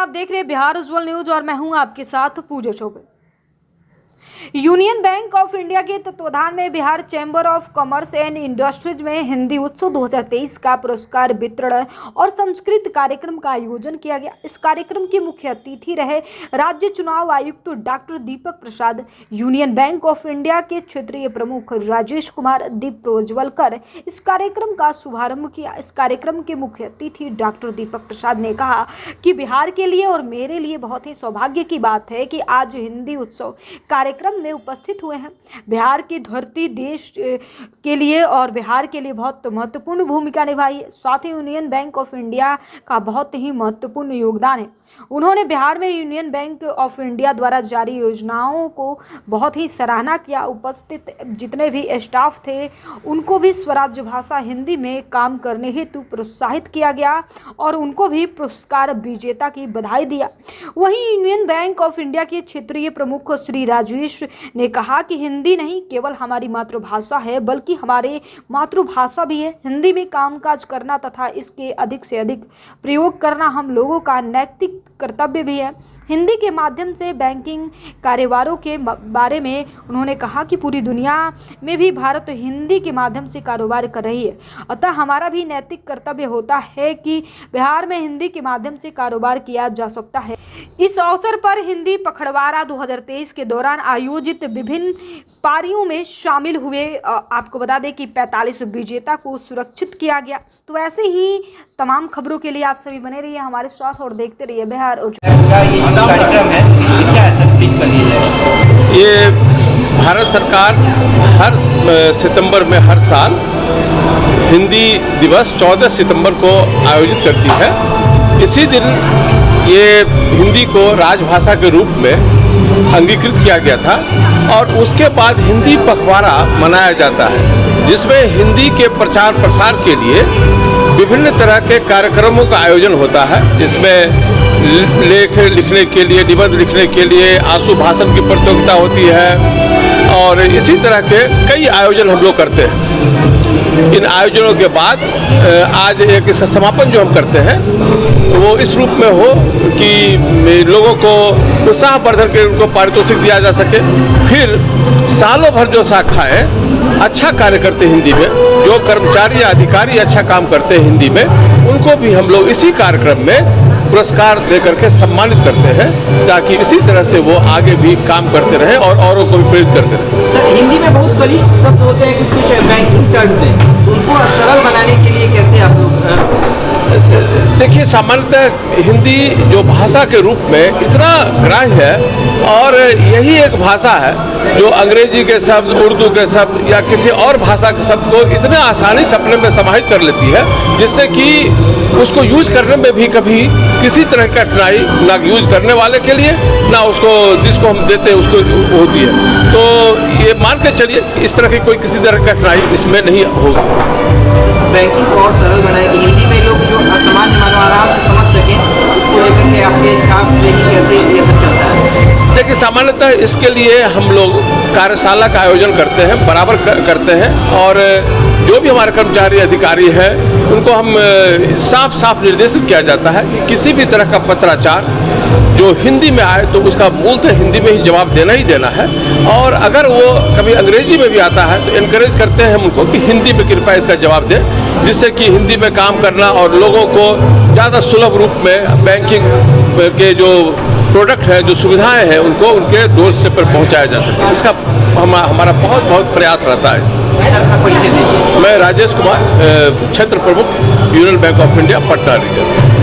आप देख रहे हैं बिहार उज्ज्वल न्यूज और मैं हूं आपके साथ Pooja Chaubey. Union Bank of India के तत्वाधान में Bihar chamber of commerce and industries में हिंदी उत्सव 2023 का पुरस्कार वितरण और संस्कृत कार्यक्रम का आयोजन किया गया। इस कार्यक्रम के मुख्य अतिथि रहे राज्य चुनाव आयुक्त doctor Deepak Prasad, union Bank of India के क्षेत्रीय प्रमुख राजेश कुमार प्रज्वलकर इस कार्यक्रम का शुभारंभ किया। इस कार्यक्रम के मुख्य अतिथि डॉक्टर दीपक प्रसाद ने कहा कि बिहार के लिए और मेरे लिए बहुत ही सौभाग्य की बात है कि आज हिंदी उत्सव कार्यक्रम में उपस्थित हुए हैं। बिहार की धरती देश के लिए और बिहार के लिए बहुत महत्वपूर्ण भूमिका निभाई है। साथ ही यूनियन बैंक ऑफ इंडिया का बहुत ही महत्वपूर्ण योगदान है। उन्होंने बिहार में यूनियन बैंक ऑफ इंडिया द्वारा जारी योजनाओं को बहुत ही सराहना किया। उपस्थित जितने भी स्टाफ थे उनको भी स्वराज्य भाषा हिंदी में काम करने हेतु प्रोत्साहित किया गया और उनको भी पुरस्कार विजेता की बधाई दिया। वहीं यूनियन बैंक ऑफ इंडिया के क्षेत्रीय प्रमुख श्री राजेश ने कहा कि हिंदी नहीं केवल हमारी मातृभाषा है बल्कि हमारे मातृभाषा भी है। हिंदी में कामकाज करना तथा इसके अधिक से अधिक प्रयोग करना हम लोगों का नैतिक कर्तव्य भी है। हिंदी के माध्यम से बैंकिंग कारोबारों के बारे में उन्होंने कहा कि पूरी दुनिया में भी भारत हिंदी के माध्यम से कारोबार कर रही है, अतः हमारा भी नैतिक कर्तव्य होता है कि बिहार में हिंदी के माध्यम से कारोबार किया जा सकता है। इस अवसर पर हिंदी पखवाड़ा 2023 के दौरान आयोजित विभिन्न पारियों में शामिल हुए। आपको बता दें कि 45 विजेता को सुरक्षित किया गया। तो ऐसे ही तमाम खबरों के लिए आप सभी बने रहिए हमारे साथ और देखते रहिए बिहार कार्यक्रम है। ये भारत सरकार हर सितंबर में हर साल हिंदी दिवस 14 सितंबर को आयोजित करती है। इसी दिन ये हिंदी को राजभाषा के रूप में अंगीकृत किया गया था और उसके बाद हिंदी पखवाड़ा मनाया जाता है, जिसमें हिंदी के प्रचार प्रसार के लिए विभिन्न तरह के कार्यक्रमों का आयोजन होता है, जिसमें लेख लिखने के लिए, निबंध लिखने के लिए आंसू भाषण की प्रतियोगिता होती है और इसी तरह के कई आयोजन हम लोग करते हैं। इन आयोजनों के बाद आज एक इसका समापन जो हम करते हैं तो वो इस रूप में हो कि लोगों को उत्साहवर्धन के उनको पारितोषिक दिया जा सके। फिर सालों भर जो शाखाएं अच्छा कार्य करते हिंदी में, जो कर्मचारी या अधिकारी अच्छा काम करते हैं हिंदी में, उनको भी हम लोग इसी कार्यक्रम में पुरस्कार देकर के सम्मानित करते हैं, ताकि इसी तरह से वो आगे भी काम करते रहें और औरों को भी प्रेरित करते रहें। सर, हिंदी में बहुत कलिष्ठ शब्द होते हैं, कुछ बैंकिंग टर्म्स हैं, उनको सरल बनाने के लिए कैसे आप लोग? देखिए, सामान्यतः हिंदी जो भाषा के रूप में इतना ग्राह्य है और यही एक भाषा है जो अंग्रेजी के शब्द, उर्दू के शब्द या किसी और भाषा के शब्द को इतने आसानी से अपने में समाहित कर लेती है, जिससे कि उसको यूज करने में भी कभी किसी तरह की कठिनाई ना यूज करने वाले के लिए ना उसको जिसको हम देते हैं उसको होती है। तो ये मान के चलिए इस तरह की कोई किसी तरह की कठिनाई इसमें नहीं होगी। बैंकिंग को और सरल बनाएगी, हिंदी में लोग जो सामान्य मानव आराम से समझ सकें, उसको लेकर के आपके स्टाफ ट्रेनिंग कैसे ये सब चलता है? देखिए, सामान्यतः इसके लिए हम लोग कार्यशाला का आयोजन करते हैं, बराबर करते हैं और जो भी हमारे कर्मचारी अधिकारी हैं उनको हम साफ साफ निर्देशित किया जाता है कि किसी भी तरह का पत्राचार जो हिंदी में आए तो उसका मूलतः हिंदी में ही जवाब देना ही देना है, और अगर वो कभी अंग्रेजी में भी आता है तो इनकरेज करते हैं हम उनको कि हिंदी में कृपया इसका जवाब दें, जिससे कि हिंदी में काम करना और लोगों को ज़्यादा सुलभ रूप में बैंकिंग के जो प्रोडक्ट है, जो सुविधाएं हैं, उनको उनके डोर स्टेप पर पहुंचाया जा सके। इसका हमारा बहुत बहुत प्रयास रहता है। परिचय दीजिए। मैं राजेश कुमार, क्षेत्र प्रमुख Union Bank of India Patna reason.